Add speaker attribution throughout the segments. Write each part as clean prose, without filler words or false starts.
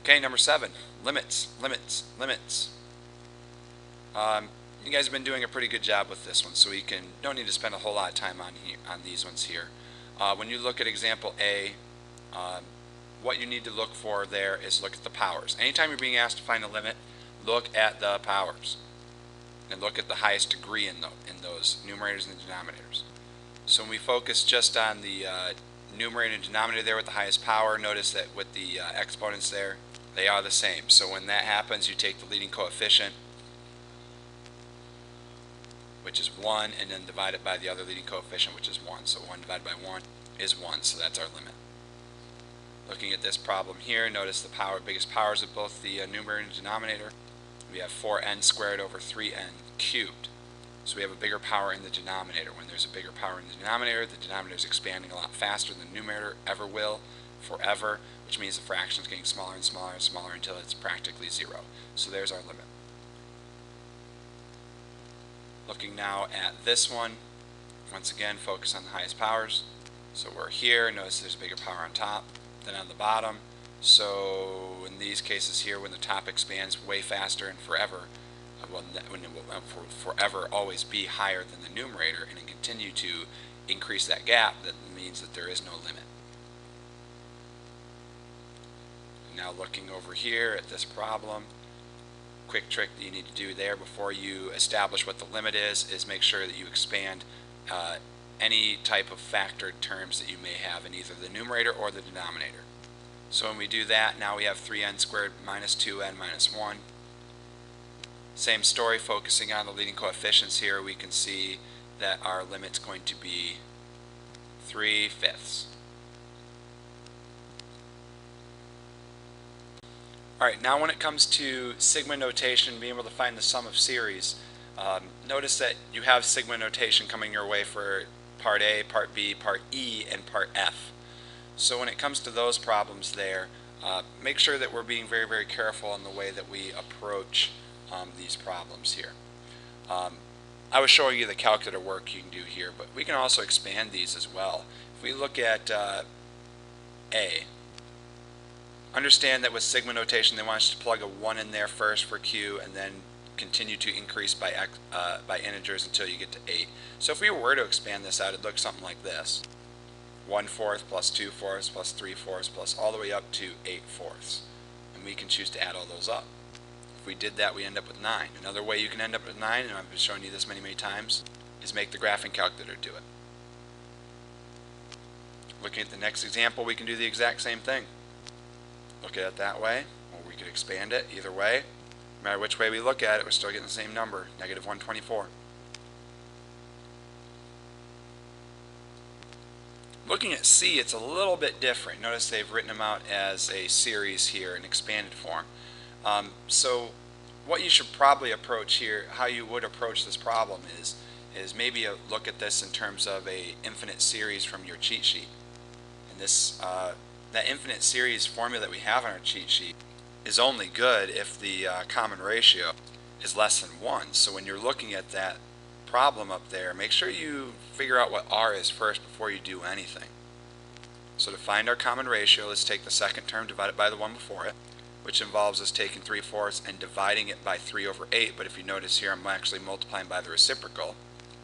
Speaker 1: Okay, number 7, limits, limits, limits. You guys have been doing a pretty good job with this one, so we don't need to spend a whole lot of time on these ones here. When you look at example A, what you need to look for there is look at the powers. Anytime you're being asked to find a limit, look at the powers and look at the highest degree in those numerators and denominators. So when we focus just on the numerator and denominator there with the highest power, notice that with the exponents there, they are the same. So when that happens, you take the leading coefficient, which is 1, and then divide it by the other leading coefficient, which is 1. So 1 divided by 1 is 1, so that's our limit. Looking at this problem here, notice the biggest powers of both the numerator and denominator. We have 4n squared over 3n cubed. So we have a bigger power in the denominator. When there's a bigger power in the denominator is expanding a lot faster than the numerator ever will, forever, which means the fraction is getting smaller and smaller and smaller until it's practically 0. So there's our limit. Looking now at this one, once again focus on the highest powers. So we're here, notice there's a bigger power on top than on the bottom. So in these cases here, when the top expands way faster and forever, when it will forever always be higher than the numerator and continue to increase that gap, that means that there is no limit. Now looking over here at this problem, quick trick that you need to do there before you establish what the limit is make sure that you expand any type of factored terms that you may have in either the numerator or the denominator. So when we do that, now we have 3n squared minus 2n minus 1. Same story, focusing on the leading coefficients here, we can see that our limit's going to be 3/5. Alright, now when it comes to sigma notation, being able to find the sum of series, notice that you have sigma notation coming your way for part A, part B, part E, and part F. So when it comes to those problems there, make sure that we're being very, very careful in the way that we approach these problems here. I was showing you the calculator work you can do here, but we can also expand these as well. If we look at A, understand that with sigma notation they want us to plug a 1 in there first for Q and then continue to increase by integers until you get to 8. So if we were to expand this out, it'd look something like this. 1/4 plus 2/4 plus 3/4 plus all the way up to 8/4. And we can choose to add all those up. If we did that, we end up with 9. Another way you can end up with 9, and I've been showing you this many, many times, is make the graphing calculator do it. Looking at the next example, we can do the exact same thing. Look at it that way, or we could expand it. Either way, no matter which way we look at it, we're still getting the same number, negative 124. Looking at C, it's a little bit different. Notice they've written them out as a series here in expanded form. So what you should probably approach here, how you would approach this problem is maybe look at this in terms of a infinite series from your cheat sheet. And this that infinite series formula that we have on our cheat sheet is only good if the common ratio is less than 1. So when you're looking at that problem up there, make sure you figure out what r is first before you do anything. So to find our common ratio, let's take the second term, divide it by the one before it, which involves us taking 3/4 and dividing it by 3/8. But if you notice here, I'm actually multiplying by the reciprocal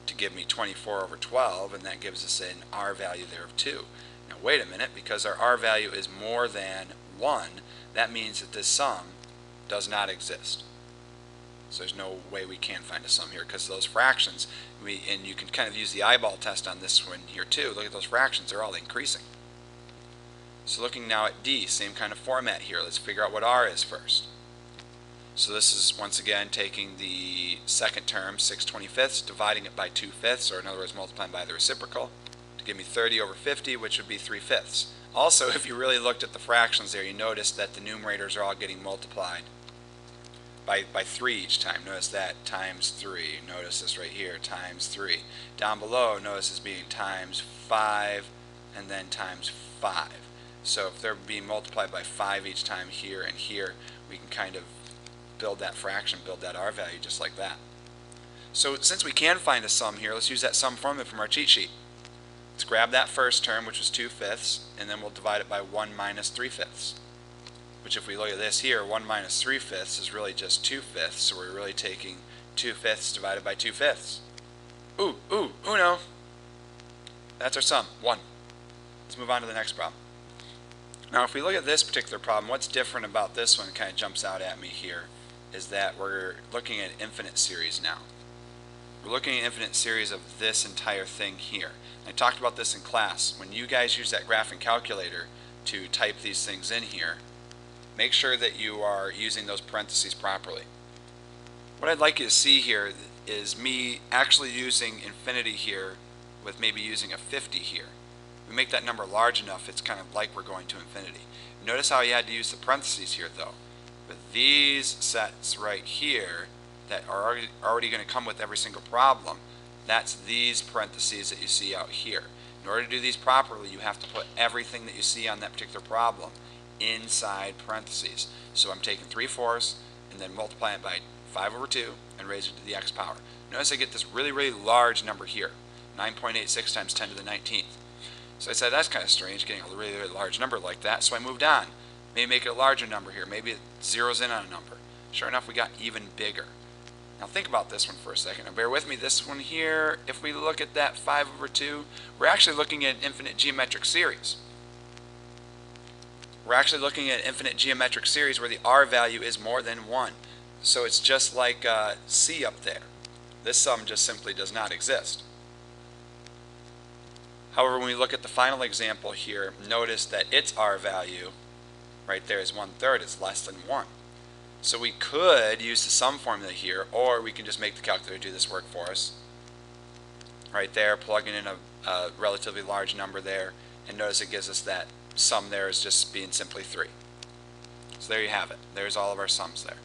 Speaker 1: to give me 24/12, and that gives us an r value there of 2. Now wait a minute, because our r value is more than 1, that means that this sum does not exist. So there's no way we can find a sum here, because those fractions, and you can kind of use the eyeball test on this one here too. Look at those fractions, they're all increasing. So looking now at D, same kind of format here. Let's figure out what r is first. So this is once again taking the second term, 6/25, dividing it by 2/5, or in other words multiplying by the reciprocal, to give me 30/50, which would be 3/5. Also, if you really looked at the fractions there, you notice that the numerators are all getting multiplied by 3 each time. Notice that, times 3. Notice this right here, times 3. Down below, notice it's being times 5 and then times 5. So if they're being multiplied by 5 each time here and here, we can kind of build that fraction, build that r value just like that. So since we can find a sum here, let's use that sum formula from our cheat sheet. Let's grab that first term, which was 2/5, and then we'll divide it by 1 minus 3/5, which if we look at this here, 1 minus 3/5 is really just 2/5, so we're really taking 2/5 divided by 2/5. Uno. That's our sum, 1. Let's move on to the next problem. Now if we look at this particular problem, what's different about this one kind of jumps out at me here is that we're looking at infinite series now. We're looking at infinite series of this entire thing here. I talked about this in class. When you guys use that graphing calculator to type these things in here, make sure that you are using those parentheses properly. What I'd like you to see here is me actually using infinity here with maybe using a 50 here. We make that number large enough, it's kind of like we're going to infinity. Notice how you had to use the parentheses here though. With these sets right here that are already going to come with every single problem, that's these parentheses that you see out here. In order to do these properly, you have to put everything that you see on that particular problem inside parentheses. So I'm taking 3/4 and then multiplying it by 5/2 and raise it to the x power. Notice I get this really, really large number here, 9.86 times 10 to the 19th. So I said, that's kind of strange, getting a really, really large number like that, so I moved on. Maybe make it a larger number here, maybe it zeroes in on a number. Sure enough, we got even bigger. Now think about this one for a second. Now bear with me, this one here, if we look at that 5/2, we're actually looking at an infinite geometric series. We're actually looking at an infinite geometric series where the r value is more than 1. So it's just like C up there. This sum just simply does not exist. However, when we look at the final example here, notice that its r value right there is 1/3, it's less than 1. So we could use the sum formula here, or we can just make the calculator do this work for us. Right there, plugging in a relatively large number there, and notice it gives us that sum there is just being simply 3. So there you have it. There's all of our sums there.